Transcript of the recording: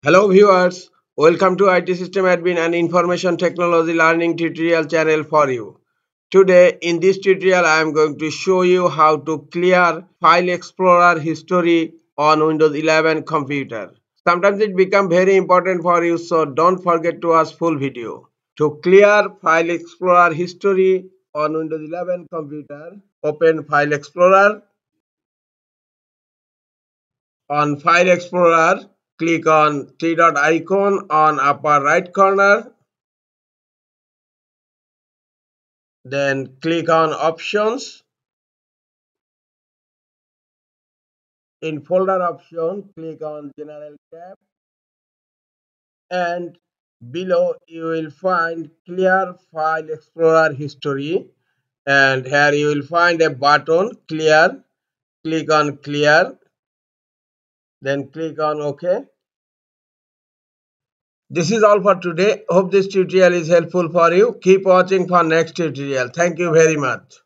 Hello viewers, welcome to IT System Admin and Information Technology Learning tutorial channel for you. Today in this tutorial I am going to show you how to clear File Explorer history on Windows 11 computer. Sometimes it becomes very important for you, so don't forget to watch full video. To clear File Explorer history on Windows 11 computer, open File Explorer. On File Explorer, click on three dot icon on upper right corner. Then click on Options. In Folder option, click on General tab. And below you will find Clear File Explorer History. And here you will find a button, Clear. Click on Clear. Then click on OK. This is all for today. Hope this tutorial is helpful for you. Keep watching for next tutorial. Thank you very much.